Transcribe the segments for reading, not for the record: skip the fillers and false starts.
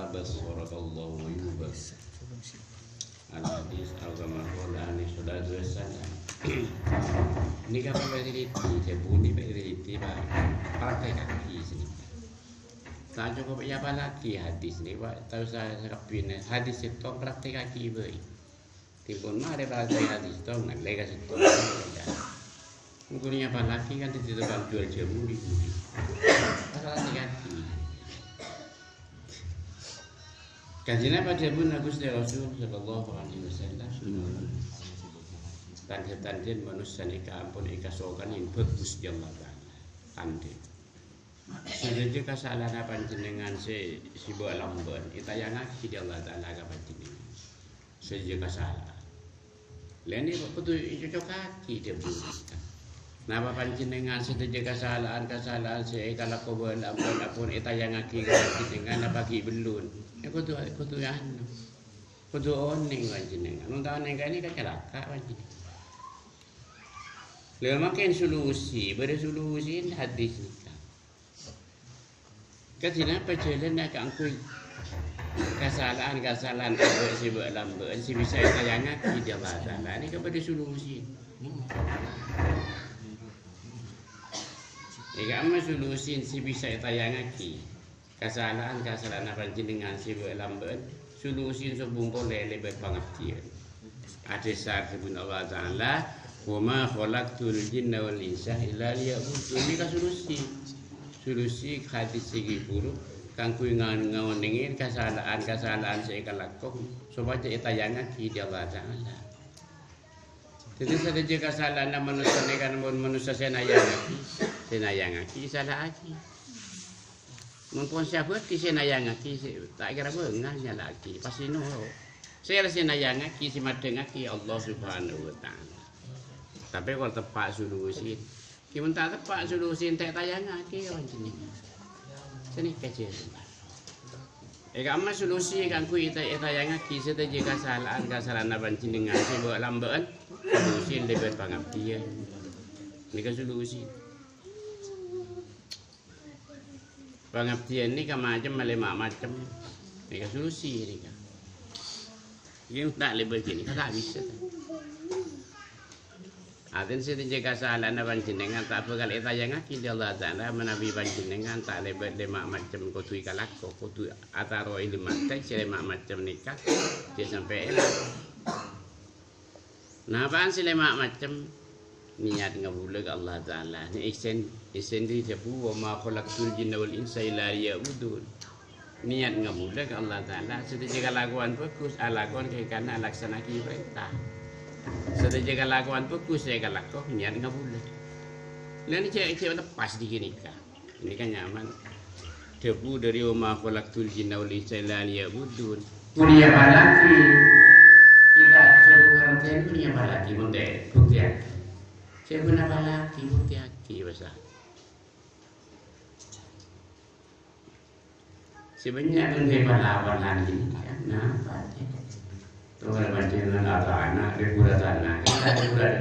abasarakallahu yubah al-hadis al-gamaqolani sudah tulisan. Ini kan peneliti, saya bunyi peneliti pak praktek kaki sini. Tak cukup ya apa lagi hadis ni pak. Tahu saya kapin hadis itu praktek kaki baik. Timbun mah ada praktek hadis tu nak lega situ. Mungkin apa lagi kan di tempat jual jamu di budi. Masalah kaki. Kajian apa jamu Nabi Rasul Sallallahu Alaihi Wasallam. Tanjen manusia ni kampun ikasokan yang bagus jamaah ande. Sebenarnya kesalahan panjenengan si buat lamban kita yang ngaki dia Allah Taala ke panjenengan. Sejak kesalahan. Lain ni betul cocok kaki dia bukan. Napa panjenengan sejak kesalahan si kalau kau buat lamban apun kita yang ngaki ke panjenengan apa ki belun. Aku tu yang aku tu oning panjenengan. Nunta oning kali kan celaka panjenengan. Lalu makin solusi, bersolusi hadis ni. Kenapa jalan nak angkui kesalahan apa si buat lambat si bisa tayangan tidak batal. Ini kepada solusi. Jika amat solusi si bisa tayangan kesalahan apa jenengan si buat lambat solusi sebung boleh lebih pengertian. Ada saat sebut Allah Taala wa ma khalaqtul jinna wal insa illa liya'budun. Ini kan solusi hadis segi buruk kang kui ngawan dingin kesalahan saya kalakok supaya kita jangan tidak baca Allah. Jadi saja kesalahan manusia ni kan manusia senayang aki salah aki. Mumpun siapa ki senayang aki tak kira bengarnya lagi pasti no. Saya senayang aki si madeng aki Allah Subhanahu Wa Taala. Tapi kalau tepat solusi kita tak tepat solusi tak tayang lagi orang sini. Sini kecil. Amat solusi kan ku tayang lagi setaja kesalahan apa jenengan si buat lamban solusi lebih pengabdian. Ini kan solusi. Pengabdian ni kan macam. Ini kan solusi ni kan. Kita tak lebih gini, tak bisa. Atin si jaga kesalahan panjenengan tak bakal eta yang ngaki di Allah Taala menabi panjenengan tak lebat lima macam kotui kalako kotui ataro ilmu tek lima macam nikah dia sampai elah. Nah apaan si lima macam niat ngabula ke Allah Taala ni isen di tebu wa ma khalaqtul jinna wal insa illa liya'budun. Niat ngabula ke Allah Taala sedaya lakuan bagus alakuan ke kana laksana ki perintah. Sedaya lakuan bagus saya kalako niat enggak boleh. Lain cek lepas di gini kan. Ini kan nyaman. Debu dari umma khalaqtul jinna wal insa illa liya'budun. Punya balaki. Kita sebuah ten punya balaki munde bukti. Saya guna balaki bukti aki bahasa. Sebenarnya munde balawan ini kan. Nah, Tuhan macam nak anak regular tanah, kita regular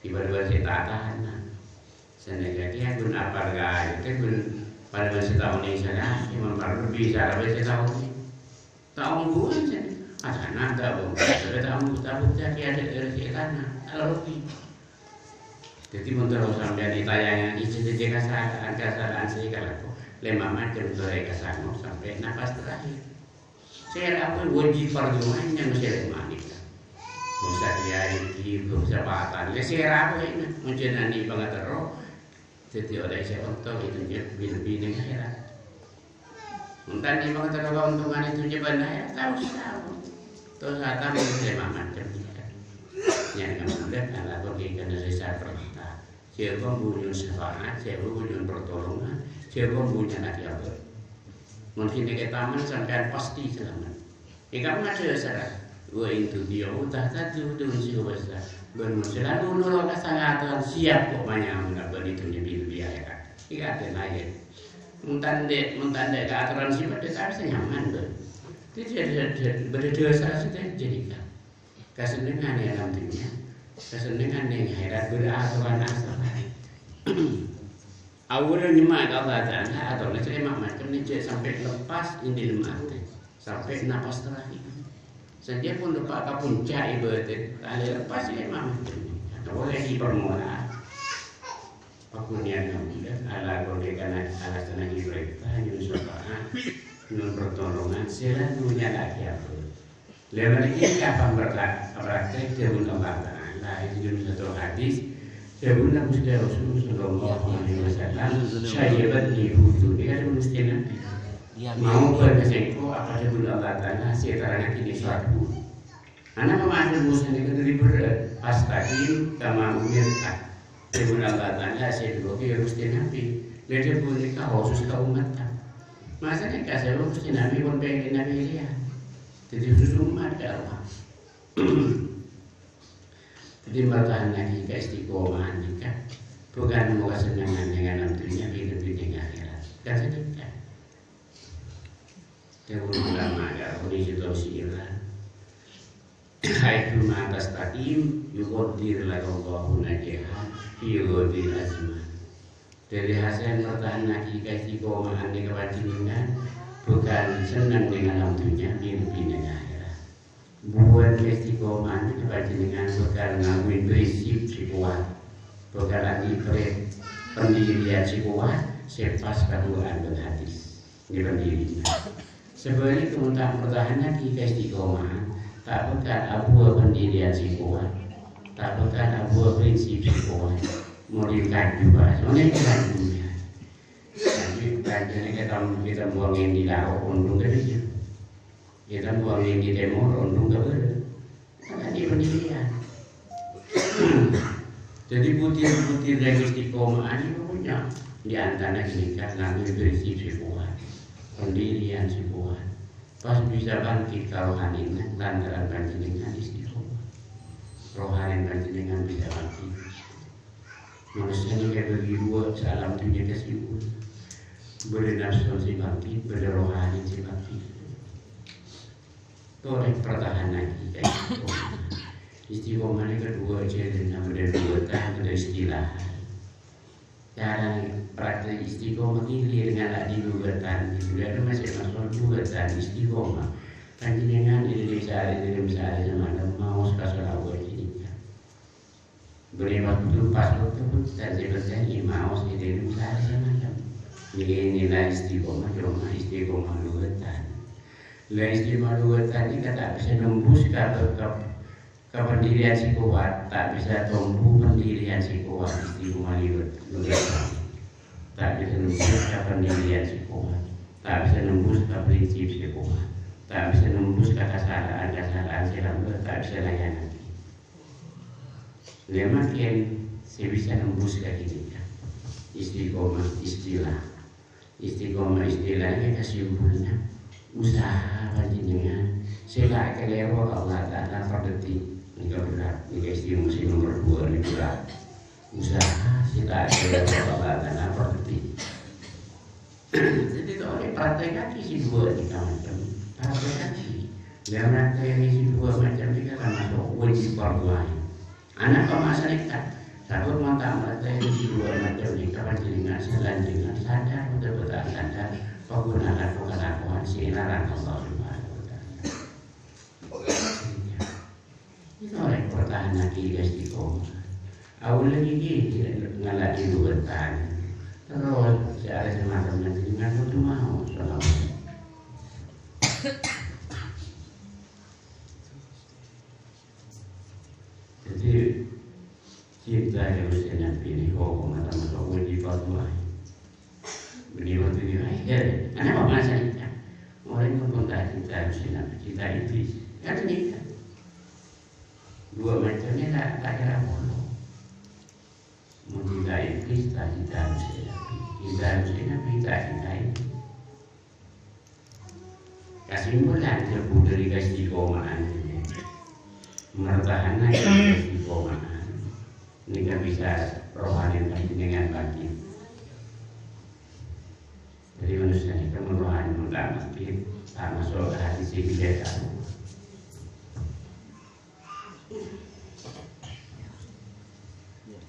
ibarat kita tanah. Sengaja dia guna apa gaya, kita guna pada masa tahun ini sana, cuma baru bisa lebih setahun ini. Tahun bulan sana, anak tahun, tahun jadi ada rezeki tanah, kalau lebih. Jadi untuk sampai ditayangan di sisi kesalahan saya kalau lima macam dari kesalahan sampai nafas terakhir. Saya apa wajib perjuangan yang saya lemani. Musa dia ini berusaha patah. Saya apa ini menjenani banget roh. Jadi oleh saya untuk itu dia bil-bil saya. Entah ni banget roh keuntungan itu je benar tahu. Terus ada mesti macam ni. Yang kemudian adalah bagaimana saya perintah. Siapa punya syafaat, siapa punya pertolongan, siapa punya nakiab. Mungkin di taman sampai pasti selamat. Jika ada salah, gua itu dia utah tadi dengan siapa sahaja. Bermusyawarah dulu kesalahan siap kok banyak mendapat itu jadi biaya. Jika ada lain, muntande ke aturan siapa dia harus nyaman ber. Tidak berdosa sudah jadikan. Kesenangan yang nantinya, kesenangan yang herat beraturan asal. awalnya nyemak Allah Ta'ala atau nyemak macam ni sampai lepas ini lemak sampai nafas terakhir. Saja pun lupa ke puncak ibadat, ada lepas lemak macam ni. Boleh di permulaan. Pakunian Nabi ala golekana ala tanah mereka nyusaha nun pertolongan selalu lagi apa. Lewat ini kapan berpraktek dengan Allah Ta'ala itu satu hadis. Sebelum Mustafa Rasulullah Sallallahu Alaihi Wasallam saya berdiri hudu dia kan mesti nanti mau berkesenko apa sebelum Allah Taala sekarang ini suatu anak memahami musuh ini dari berastagim sama umirta sebelum Allah Taala saya dulu dia mesti nanti dia boleh kau khusus kaum umat masanya kasih mesti nabi pun pengen nabi dia jadi khusus umat Allah. Jadi bertahan lagi ke istiqomahan jika bukan mau kesenangan dengan nantinya hidup di tengah akhirat. Kasih kita. Tegur ulama kalau di situasi Iran. Haitu ma'atas takim yuqaddir lakallahu najihan fi ghadir azman. Dari hasil bertahan lagi ke istiqomahan di kewajiban bukan senang dengan nantinya hidup di tengah akhirat. Buat istiqomah kebajikan bukan ngakuin prinsip si kuat, bukan lagi pendirian si kuat, sepas keduaan dan hadis di pendirinya. Sebenarnya kemudian pertahanan di istiqomah tak bukan abu pendirian si kuat, tak bukan abu prinsip si kuat, melihat juga, soalnya kan dunia. Jadi kajian kita buangin di laut untung kerja. Kita buang yang di timur, untung gak boleh. Karena di pendirian. Jadi butir-butir dari istiqomah ini punya. Di antara ini kan nanti prinsip si kuat. Pendirian si kuat. Pas bisa bangkit rohaninya, lantaran panjenengan istiqomah. Rohani panjenengan bisa bangkit. Manusia ini kayak bagi dua, salam dunia kesimpulan. Boleh nafsu si bangkit, boleh rohani si bangkit. Oleh pertahanan kita istiqomah ini kedua jadi ada dua tahap ada istilah cara praktek istiqomah ini dengan tak digugatan juga ada masih masalah gugatan istiqomah panjenengan Indonesia semacam mau sekasar awal ini beri waktu pas waktu pun tak sebenarnya mau Indonesia semacam jadi nilai istiqomah cuma istiqomah gugatan. Lah istimewa dua tadi tak bisa nembus ke pendirian si kuat, tak bisa tumbuh pendirian si kuat istimewa dua tak bisa nembus ke pendirian si kuat, tak bisa nembus ke prinsip si kuat, tak bisa nembus ke kesalahan silam tak bisa layanan. Dia makin saya bisa nembus ke kita istiqomah istilahnya kesimpulannya usaha panjenengan sila kelewa Allah Ta'ala per detik ini berat ini estimasi nomor 2 ini berat usaha sila kelewa Allah Ta'ala per detik jadi kalau dipraktekkan isi dua ini macam praktekkan sih dan praktekkan isi dua macam ini kan masuk wajib perbuatan anak pemasyarakat sabut mata praktekkan isi dua macam ini panjenengan selanjutnya sadar betul-betul sadar penggunaan pengetahuan siaran Allah Subhanahu wa Ta'ala. Itu oleh pertahanan kita istiqomah. Awal lagi kita ngalaki bertahan. Terus secara semacam nanti dengan itu mau salam. Jadi cinta yang mesti Nabi ini hukum atau masuk wajib Allah. Beliau itu anak apa masalah orang yang kontak kita kita iblis kan kita dua macamnya tak kira apa mau kita iblis tak kita manusia kita ini kesimpulan terbuat dari keistiqomahan mertahankan keistiqomahan ini kan bisa rohani dengan batin. Jadi manusia itu merohani mudah mungkin tak masuk ke hati si biasa.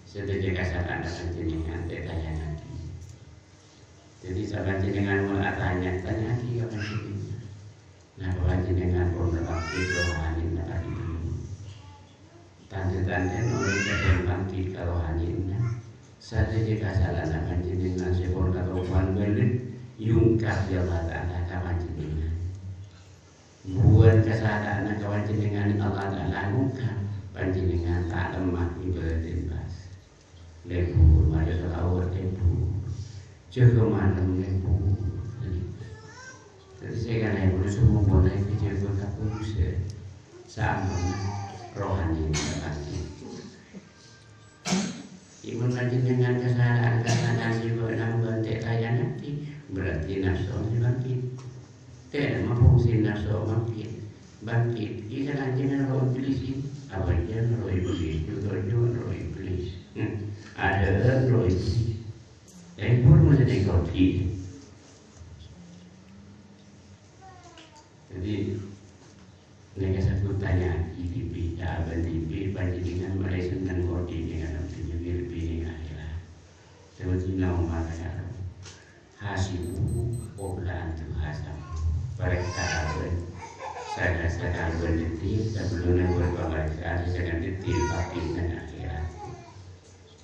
Sedikit kasar anda panjenengan tetanya nanti. Jadi sampai jenengan mau tanya lagi kapan sih? Nah kapan jenengan pun berbakti rohani tadi dulu. Tanda-tanda oleh keberbakti rohaninya. Saja jika salah kapan jenengan sepon katopan belit yungkap jabatan kapan jenengan. Buat kesadaran kawan jenengan Allah Ta'ala ngungkap panjenengan tak lemah ibadah bas lebur maju selawat lebur jaga malam lebur. Jadi saya kan yang semua boleh kerja berkapus sama rohani pasti. Ibu panjenengan kesadaran juga dalam bentuk layan nanti berarti nafsu bangkit. Tidak memfungsi nafsu bangkit. Ia lanjutnya roh iblis apa dia roh iblis juga roh iblis. Ada roh iblis. Yang pun menjadi kopi. Jadi mereka satu tanya IDP, abang IDP panjenengan mereka senang kopi dengan namanya IDP dengan akhirat. Sebetulnya umatnya hasibu oblan tu hasam. Mereka saya berdetil sebelumnya berpemeriksaan saya detil pasti dan akhirat.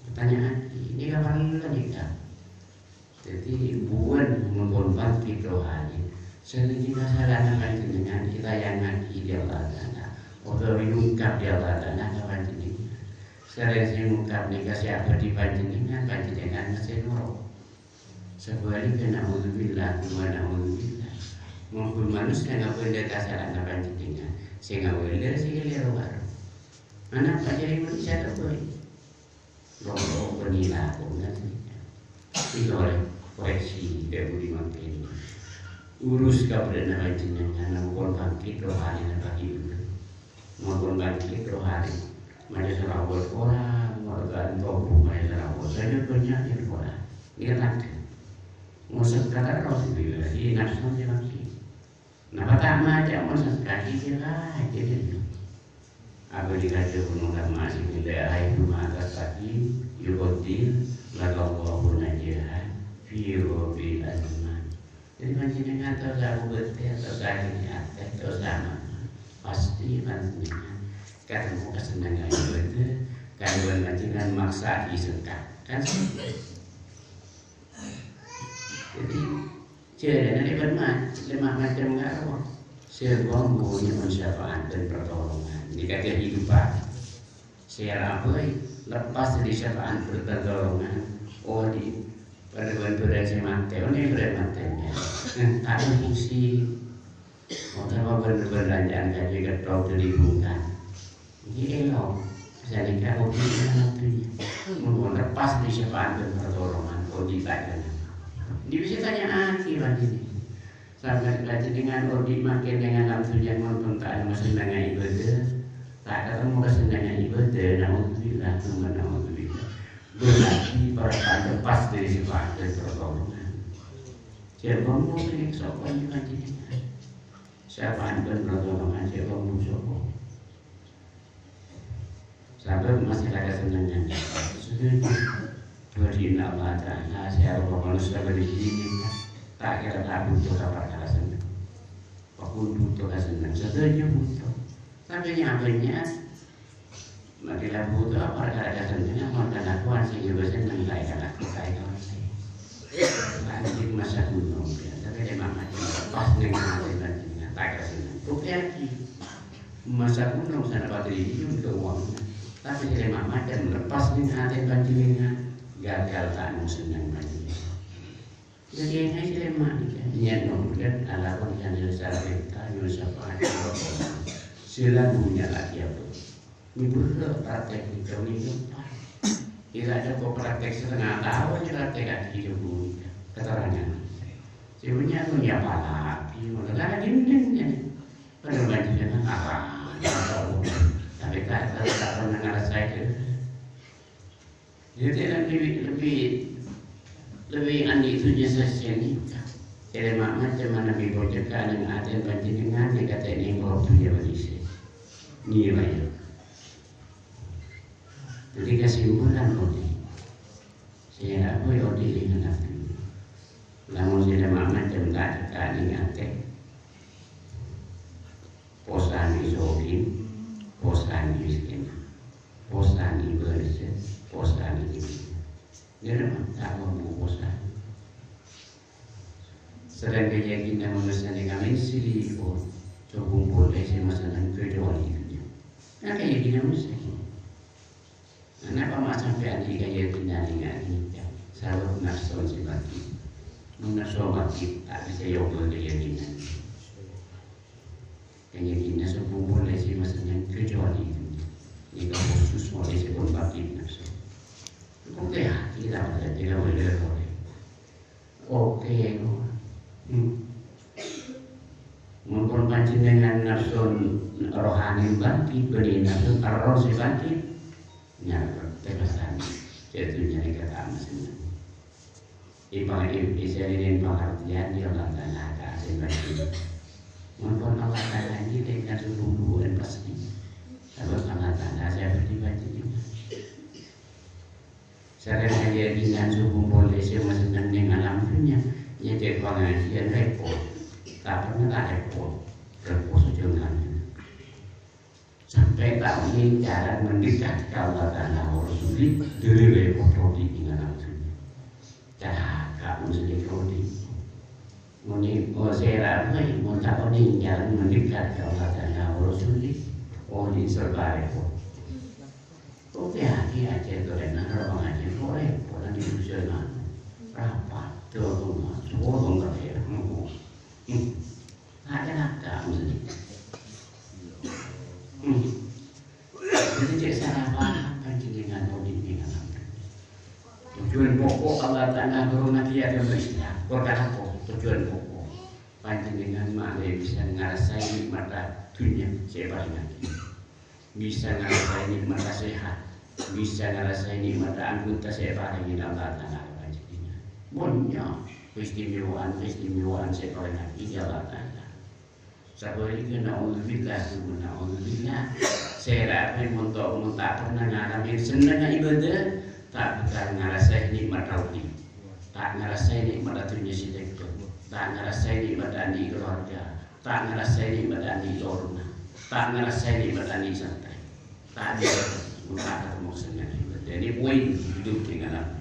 Pertanyaan ini kapan lagi tak? Jadi buat membangkit rohani. Selagi masalah dengan kita yang ngaji dia Allah. Atau mengungkap dia Allah kapan jenengan. Sekarang saya mengungkap nikah siapa di panjenengan masih nurut. Sebaliknya naudzubillah wa naudzubillah. Maupun manusia nggak boleh kasar anak panjenengan. Saya nggak boleh saya lihat baru. Anak jadi manusia tak boleh. Roh perilaku nanti. Itu oleh koreksi dia budi makin. Urus kepada anak panjenengan. Maupun bangkit rohani dan bagi dulu. Maupun bangkit rohani. Macam serawat orang, orang tobu macam serawat. Saya punya yang orang. Dia nanti. Musuh kata roh sendiri. Ini nafsu dia bangkit. Nah, pertama aja masa kaki kira jadi apa dikata gunung masih di daerah itu mata kaki yukotin lalu najah viro bilaman. Jadi macam dengan tahu betul atau kaki atau sama pasti panjenengan ketemu kesenangan itu kalau panjenengan maksa disengkak kan. Jadi jadi nanti bermacam macam ngaruh. Sebab punya masyarakat dan pertolongan. Jika kehidupan, saya abai lepas dari syafaat pertolongan. Oh di pada bentuk dari mati, ini bermatanya. Ada fungsi. Kalau berbelanjaan kaji ketau terlibukan. Jadi elok. Jadi kalau kita nanti lepas dari syafaat dan pertolongan. Oh ditanya. Dia bisa tanya akibat ini. Sampai lagi dengan ordi makin dengan langsung yang menonton kesenangan ibadah. Tak ketemu kesenangan ibadah. Alhamdulillah, alhamdulillah. Berarti para lepas dari sifat dan pertolongan. Siapa mau pilih sopan juga jenengan. Siapa dan pertolongan siapa mau sopan. Sampai masih ada kesenangan. Sudah. Berdina Allah Ta'ala siapa manusia berdiri tak kira tak butuh apa kala senang. Aku butuh senang, setuju butuh. Tapi nyatanya makilah butuh apa kala senang, makan aku asing juga senang kaya aku kaya orang. Lanjut masa gunung, tapi dia macam pas dengan tak kira senang. Bukti lagi masa gunung sana bateri itu untuk uang, tapi dia macam lepas dengan hati panjangnya. Gagal tak mau senang lagi. Jadi ini saya makan. Niat nombor ala pun yang secara kita Yusufah sila punya lagi apa? Ini betul praktek hidup ini. Tidak ada kok praktek setengah tahun je praktek hidup ini. Keterangan. Sebenarnya tu ya pala. Mana lagi ni? Pada macam apa? Tapi tak pernah ngerasa itu. Jadi lebih andi itu jasa seni. Jadi macam mana bibojakan dengan aten panjenengan dia kata ini kalau punya berisi nilai. Jadi kesimpulan kodi. Saya apa yang di dengan Dia memang tak mau bosan. Sedang keyakinan manusia ni kami sendiri pun cukup boleh saya masalah kecuali itu. Nah keyakinan manusia ni. Kenapa macam sampai keyakinan ini? Selalu nafsu sebati, nafsu mati tak bisa yoga keyakinan. Keyakinan cukup boleh saya masalah kecuali itu. Jika khusus boleh saya pun bagi nafsu. Oke ya, kita boleh. Oke. Mumpun panjenengan nafsu rohani bangkit, beri nafsu rohani bangkit, nyata tebasan jatuhnya kata mesin. Ibang isyarin pengertian dia langgan ada asin bangkit. Mumpun Allah Taala ini dengan sungguh-sungguhan pasti. Kalau Allah Taala saya berdibaca juga. Saya kaya dengan sungguh boleh saya masih dengan alam dunia. Jadi pengajian repot, tak pernah tak repot sejauhnya. Sampai tak ingin cara mendekat ke Allah Taala Rasul dari repot roti dengan langsung. Dah kamu sedih roti. Muni saya ramai, mau tak ingin cara mendekat ke Allah Taala Rasul di serba repot. Oke hati aja tu dan orang pengajian repot dan diusahakan rapat. Semua orang kaya, ada mesti. Jadi cek salah paham panjenengan audit dengan tujuan pokok Allah Taala corona dia ada Islam. Perkara tujuan pokok panjenengan makna bisa ngerasain nikmat dunia sebab nanti. Bisa ngerasain nikmat sehat, bisa ngerasain nikmat anggota sebab dengan Allah Taala. Punya keistimewaan sekolah Nabi Jawa Taala. Sabari kena ulillah, saya rapi untuk tak pernah ngalamin senangnya ibadah, tak bukan ngerasain nikmat tauhid, tak ngerasain nikmat dunia sedekah, tak ngerasain nikmat ani keluarga, tak ngerasain nikmat ani corona, tak ngerasain nikmat ani santai, tak ada ketemu senang ibadah. Jadi poin hidup dengan apa?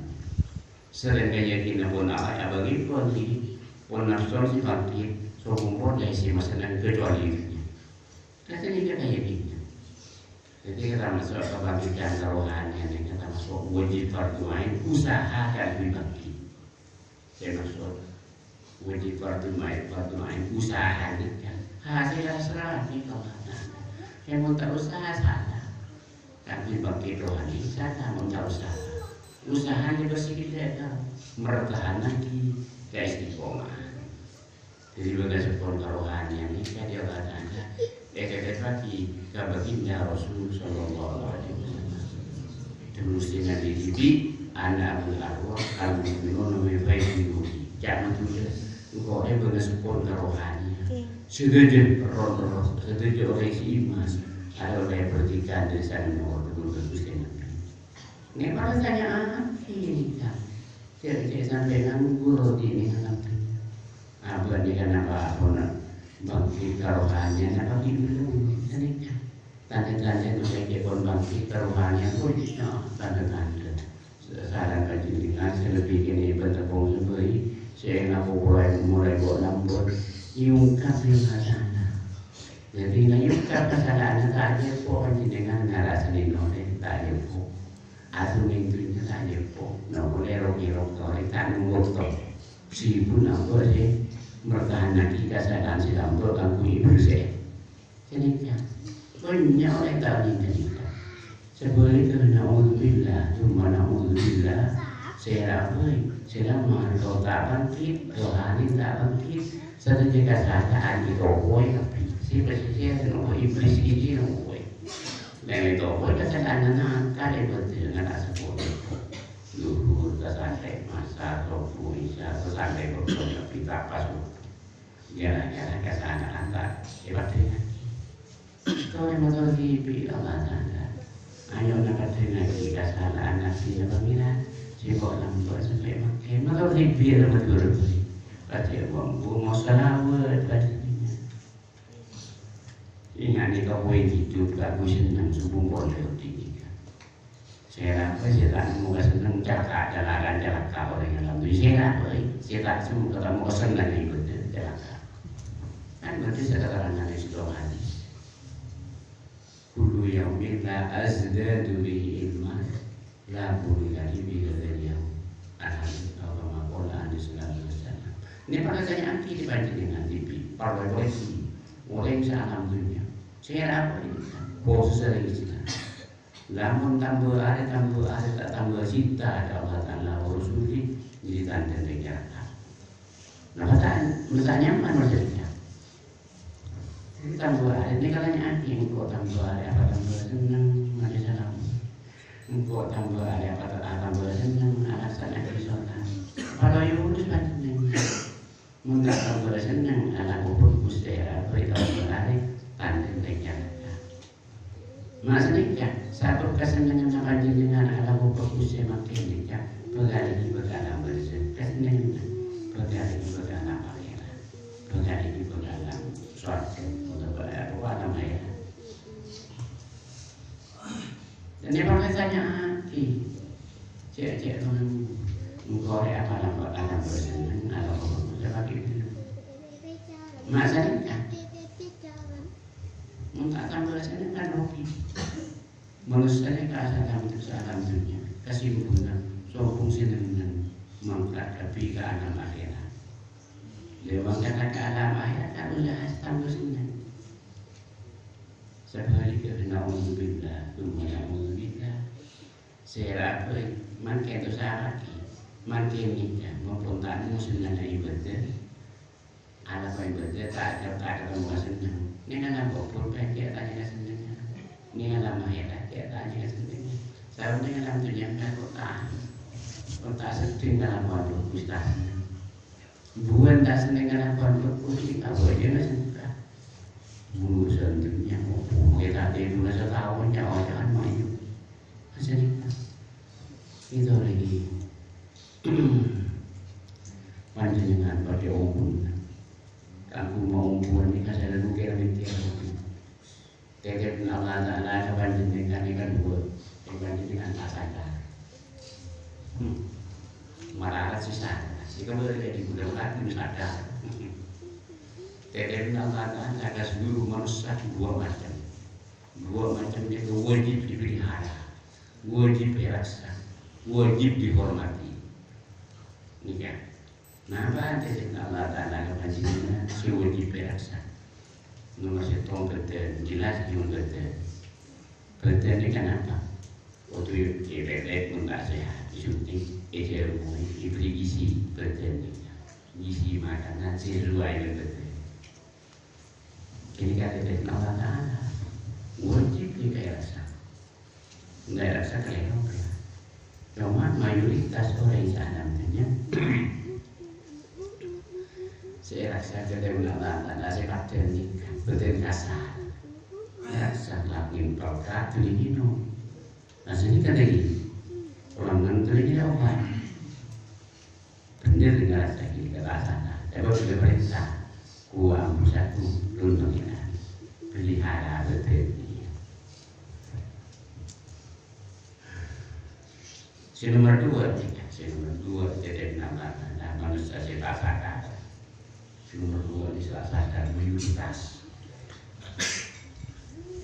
Sering keyakinan pun ayah bagi pun nafsu si bangkit sokong dari si masalah kecuali itu. Katanya dia keyakinan. Jadi kita masuk ke bangkitan rohanian, kita masuk wajib fardu ain usahakan bangkit. Saya masuk wajib fardu ain usahakan. Hasil serah ni kalau ada. Saya mau tak usaha sana. Tapi bangkit rohani sana mau tak usaha. Usahanya bersih kita mertahan di keistiqomahan. Jadi bagaimana sepuluh rohani ini dia katakan dekat lagi kabarnya Rasul Sallallahu Alaihi Wasallam. Terus dengan diri anak berarwah kalau minum baik diri. Jangan tulis engkau bagaimana sepuluh rohani. Setuju oleh iman ada oleh pertikan desain orang betul-betul. Ini pada tanya ini kan, jadi sampai dengan guru ini kan, apa dia apa bangkit rohanian apa dulu, jadi kan, tanda-tanda itu saya pun bangkit rohanian pun tanda-tanda, saran kajian saya lebih kini bertepung sebagai saya nak mulai buat lambut, iungkap yang sana, jadi iungkap kesalahan tak ada pun dengan narasan ini tak ada pun. Atau minggunya tak jepok, nak boleh rogi-rogi tak nunggu si pun apa je bertahan lagi kesalahan si lampu aku ibu saya. Jadi kan banyak orang tak ini sebelum itu naudzubillah, cuma naudzubillah saya rapi, saya lama kau tak bangkit, rohani tak bangkit, satu jika kesalahan itu boy tapi si persisnya nunggu iblis ini nunggu. Dan itu pun kesalahan anak kali betul dengan asal luhur kesalahan masa rofu isya kesalahan betul kita pas jalan-jalan kesalahan antar hebatnya. Kalau yang motor di Allah Taala, ayo nak dengan kesalahan nasi apa bila sibuk lambat sampai makan motor di biar betul betul. Baca buang salawat baca. Ingat ni kau boleh hidup, kau senang sebelum boleh tinggi. Saya apa setan muka seneng celaka jalanan celaka orang yang lalu setan semua ketemu kesenangan ikut celaka. Kan berarti sekarang hadis dua hadis. Kullu yaumin la azdadu bihi ilman la bulilani bihi al-yawm. Al-hadis kama qala Nabi sallallahu alaihi wasallam. Ini perkataan anti dibaca dengan TV, partai polisi, orang sealam dunia. Saya apa ini? Khusus dari Islam. Lamun tambah ada tak tambah cinta ada Allah Taala Rasulullah jadi tanda negara. Nah, pertanyaan apa maksudnya? Jadi tambah ada ini kalanya anti engkau tambah ada apa tambah senang ada salam. Engkau tambah ada apa tambah senang alasan ada sholat. Kalau Yunus macamnya, enggak tambah senang ala kubur kusera berita berada tanda negara. Maksudnya satu kesenangan sama jenengan ala fokus semakin nikah pegari berdalam bersih kesenangan pegari berdalam akhirat pegari berdalam suatu untuk berapa namanya dan dia berkatanya hati cek mengkorek apa alam bersenang ala fokus seperti itu maksudnya tak tambah senang kan hobi manusia ke alam dunia kesimpulan so fungsi dengan mengangkat ke alam akhirat lewat kata ke alam akhirat kan udah tambah senang sekali kerana uzubillah saya apa makin itu sehari makin nikah maupun tak muslim dan ibadah ala ibadah tak ada kamu senang ini kan apa pun pengen tanya senang ini alam akhirat ya tanya sendiri. Saya ini alam dunia kan kota sedih dalam waduh ustaz. Bukan tak seneng dalam waduh kucing apa aja nggak suka. Urusan dunia mau kita tidur setahun ya jangan main. Macam itu lagi. Panjenengan pada umum. Kamu mau umum ni kan saya lukir mikir. Tetap Allah Taala kepada dengan dua, dengan tak sadar. Marahat susah. Jika boleh di bulan lagi sadar. Tetap Allah Taala ada seluruh manusia dua macam itu wajib dipelihara, wajib dirasa, wajib dihormati. Ini kan. Napa tetap Allah Taala kepada dengan si wajib dirasa. Nomor satu betul jelas yang betul ini kan apa? Waktu ibadat pun tak sehat, disuntik, rumah, diberi gizi betul gizi makanan sesuai yang betul. Ini kata dari Allah Taala wajib dirasa, nggak rasa kalian cuma mayoritas orang Islam saya rasa kita mengalami ada sepak ternik betul kasar, rasa lagi berkat ini no, rasanya kan lagi orang ngantor ini apa, bener dengan rasa ini kerasan, tapi sudah perintah kuam satu luntangnya pelihara betul ini. Si nomor dua jadi nama manusia sepak sadar. Nomor dua di salah sadar mayoritas.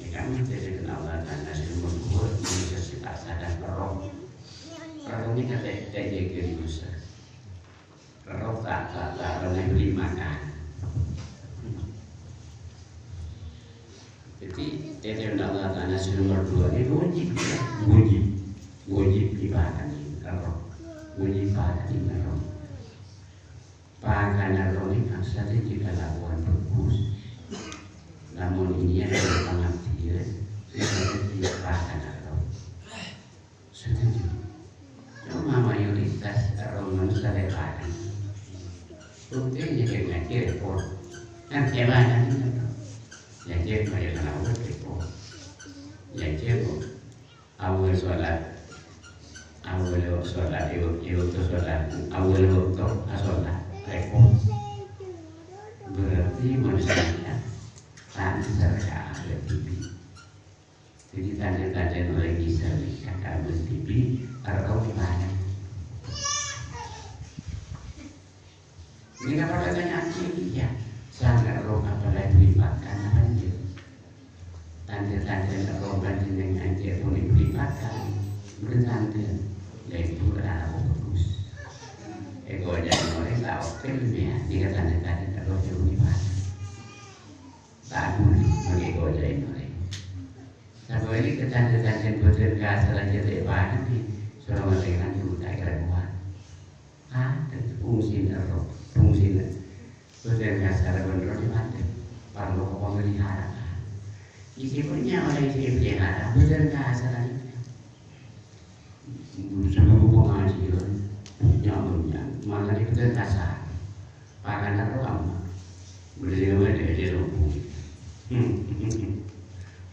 Kami jadi kenalan dan nomor dua manusia sepak sadar roh. Roh ini kan tak jaga dosa. Roh tak pernah beri makan. Jadi jadi kenalan dan nomor dua ini wajib ibadah roh, wajib ibadah roh. Pagana roh ini maksudnya jika lakukan bagus, namun ini adalah pengertian seperti pagana roh. Setuju. Cuma mayoritas roh manusia lebaran. Buktinya kira-kira repot. Kan gimana ini? Ya jadi banyak orang repot. Ya jadi awal sholat itu sholat awal waktu sholat repot berarti manusia tak serta lebih jadi tanda-tanda oleh bisa kakak bertipi atau gimana? Ini apa katanya ya? Sangat roh apalagi dilibatkan apa dia? Tanda-tanda roh bantuan dengan dia pun dilibatkan bertanda dari pura bagus. Ego jadi orang tahu filmnya dia tanda-tanda roh yang dilibatkan. Tak boleh bagi ego jadi orang. Tapi ini tanda-tanda betul kasar aja lebaran ni seorang mereka juga keraguan. Fungsi roh. Fungsi betul kasar benar di mana perlu pemelihara. Isi punya oleh isi pelihara betul kasar itu. Sama pengajian nyamuknya malah di betul kasar. Pakai roh boleh ada di rumah.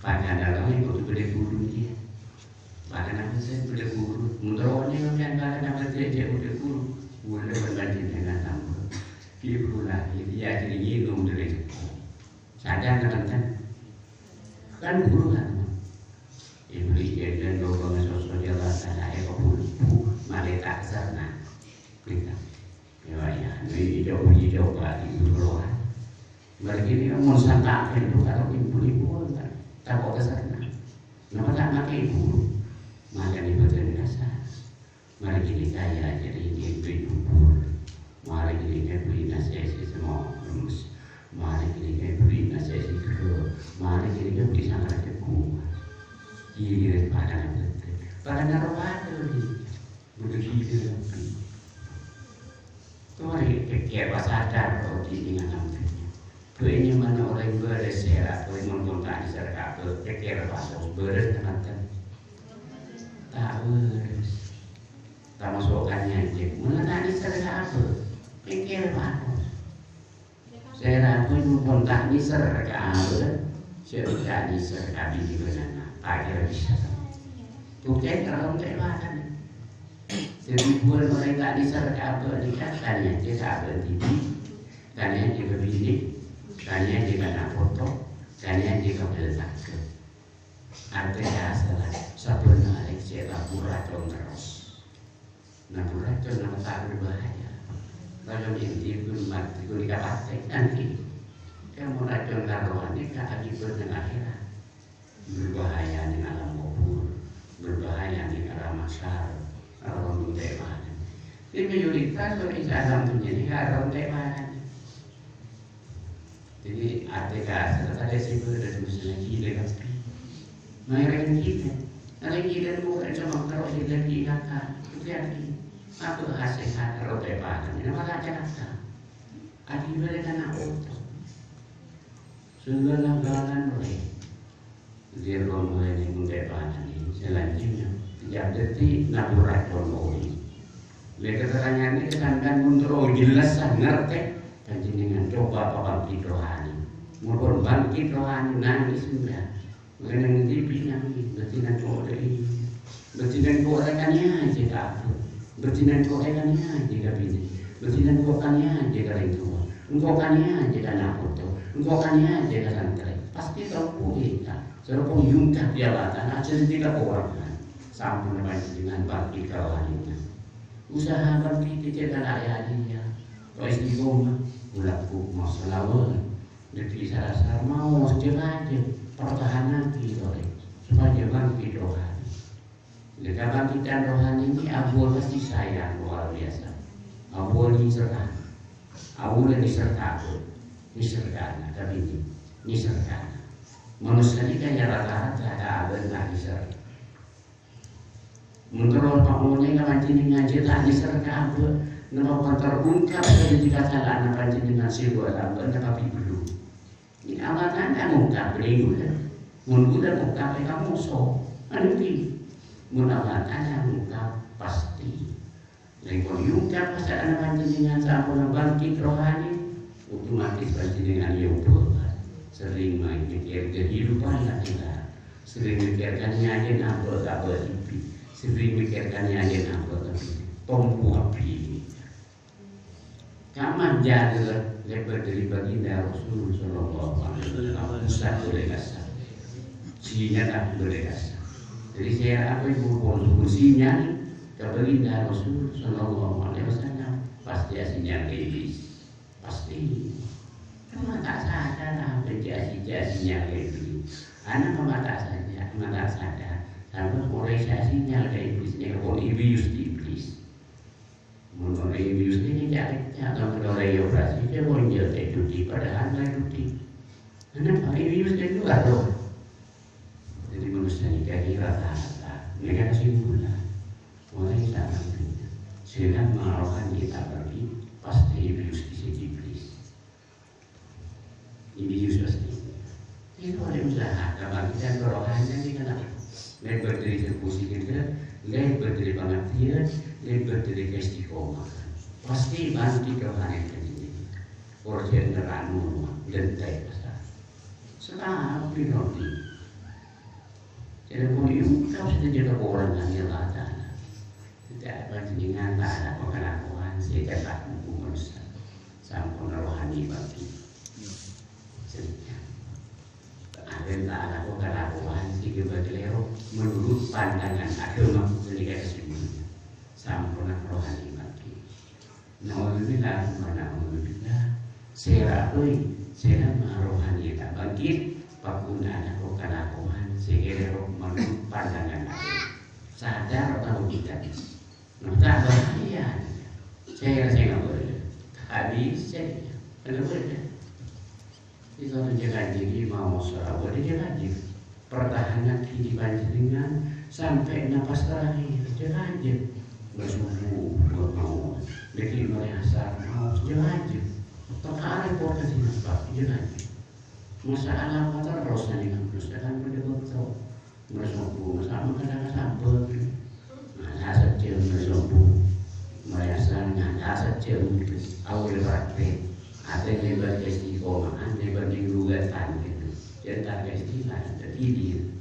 Pakai roh itu boleh guru dia. Pakai nama saya boleh guru. Mudahnya kan pakai nama saya boleh guru. Boleh berbanding dengan nama. Itulah dia jadi minum dari sadar kan kan guru kan iblis dan dorongan sosok jalan sana ekor mari tak sana kita ya ini jauh lagi dulu bagi ini mau santai itu kalau ibu kan tak mau ke sana nama tak nak ibu maka di badan dasar mari kita kaya jadi ibu mari kita beri nasihat semua rumus mari kita beri nasihat kedua mari kita beri sangat teguh ini pada naruhan tu begitu tu hari fikir sadar kalau di dengan tu ini mana orang bereser atau mengontak di serka tu fikir pasal beres teman-teman tak beres tak masukkannya je mengenai di serka apa pikir bagus. Saya pun kontak ni serka apa, serka ni serka di mana, akhir bisa. Bukan kalau tak bahan. Seribuan mereka di serka apa ni kan tanya dia tak berhenti, tanya dia berbini, tanya dia nak foto, tanya dia berletak. Artinya salah sebenarnya saya pura terus. Nah pura tu nama tak berbahaya. Kalau ini pun mati pun dikatakan nanti kamu racun karuan ini akan dibuat dengan akhirat berbahaya dengan alam kubur berbahaya dengan alam masyar alam teman ini mayoritas orang Islam menjadi alam teman jadi artinya setelah sibuk dan misalnya gila tapi mereka kita ada gila bukan cuma kalau gila kakak itu lagi aku hasil kalau tebakan ini malah cerita akibat karena auto segala galan boleh dia mulai mendebakan ini selanjutnya tiap detik naburat ini mereka tertanya ini kesankan mundur jelas ngerti dan jenengan coba bangkit rohani mau bangkit rohani nangis sudah mengenai TV nangis bertindak kode ini bertindak korekannya aja tak bertindak korekannya jika pilih bertindak korekannya jika itu korekannya jika nak foto korekannya jika santai pasti tahu kita seorang yungkah jabatan aja tidak orang sampai dengan bakti kawannya usaha bakti tidak ada dia kalau istiqomah berlaku masalah jadi salah mau sejak pertahanan kita supaya bakti rohani. Kalau kita rohani ini abul pasti sayang luar biasa. Abul disertai, abul disertai, tapi ini disertai. Manusia ini kan rata-rata ada abul nggak disertai. Menurut pengunya kalau jenengan tak disertai abul, nama terungkap dari jika salah nama jenengan sebuah abul tapi belum. Ini awalnya kan ungkap beliau kan, mundur dan ungkap kamu so, nanti. Mudah-mudahan ungkap pasti. Lengkong ungkap pasal anak jenengan sampun bangkit rohani, otomatis panjenengan yopo. Sering mikir kehidupan kita, sering mikirkannya aja nampak tak berlipi, sering mikirkannya aja nampak tapi tompu api. Kaman jaga lebar dari baginda Rasulullah Sallallahu Alaihi Wasallam. Usah boleh kasar, cina tak boleh kasar. Jadi saya apa ibu kursinya ke baginda Rasul Sallallahu Alaihi Wasallam pasti asinya iblis, pasti. Cuma tak sadar apa jasi-jasinya iblis. Anak mata sadar. Sampai organisasinya ada iblis ni, iblis iblis. Menurut iblis ni jaraknya atau menurut operasi dia boleh jadi duty padahal tak duty. Kenapa iblis dia juga loh. Jadi manusia ni kaya rata-rata mereka kesimpulan orang yang tak mampunya. Sedang mengarahkan kita pergi pasti iblis di sini iblis. Iblis pasti. Itu ada usaha. Kalau kita berohannya ni kenapa? Lebar dari terpusi kita, lebar dari pengertian, lebar dari keistiqomahan. Pasti bantu kerohanian ini. Orang neranu dan tay besar. Sekarang pinoti. Jadi pun itu kau sudah jadi orang yang lada. Tidak berjenengan tak ada pengalaman sejak hukum manusia. Sampai rohani bagi. Dan tak ada pengalaman jika beliau menurut pandangan agama ketika kesimpulannya sampurna rohani bagi. Alhamdulillah, alhamdulillah. Serakui, serak rohani tak bangkit. Pakuna ada pengalaman sehingga menurut pandangan agama. Sadar atau tidak? Tak bahaya. Saya nggak boleh. Habis saya nggak boleh. Itu jaga diri mau sholat boleh jaga diri pertahanan kehidupan jenengan sampai napas terakhir jaga aja bersubuh mau bikin merasa mau jaga aja tak ada portasi nampak jaga aja masalah apa terus nanti kan terus akan berdebat tahu bersubuh sama kadang sambil nggak saja bersubuh merasa nggak saja awal praktek ada yang beristiqomah, ada yang gugatan gitu. Jangan istilah terkini.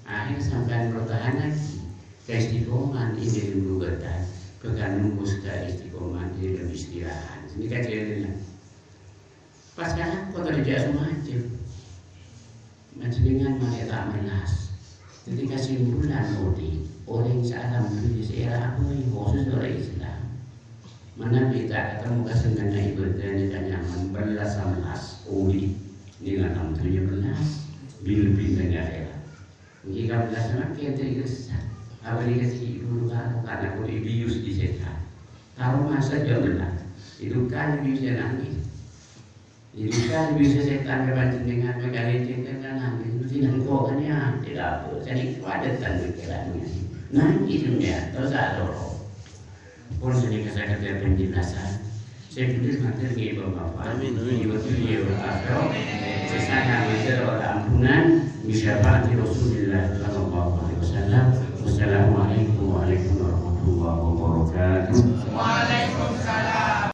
Akhir sampai pertahanan keistiqomahan ini gugatan, kekan nunggus keistiqomahan di dalam istirahat. Ini kan jadinya. Pas kan kau terjadi semua aja. Macam dengan mereka melas. Ketika simpulan orang saat menuju sejarah apa yang khusus orang Islam. Mana kita ketemu kesenangan ibadahnya dan nyaman belas-belas uli dengan 17 bil-bil dengan era. Jika belas-belas kita ikut apa dikasih dulu karena aku ibius di setan. Taruh masa jalan itu kan bisa nangis. Itu kan bisa setan kepancing dengan megalitin dengan nangis. Mesti nangkok kan ya tidak apa. Jadi ada tanda kelannya. Nangis dunia terus ada orang. Pun sini saya kerja penjelasan. Saya tulis materi bermanfaat. Iya berkata. Sesana materi ampunan. Bisyafaati Rasulullah Sallallahu Alaihi Wasallam. Wassalamualaikum warahmatullahi wabarakatuh. Waalaikumsalam.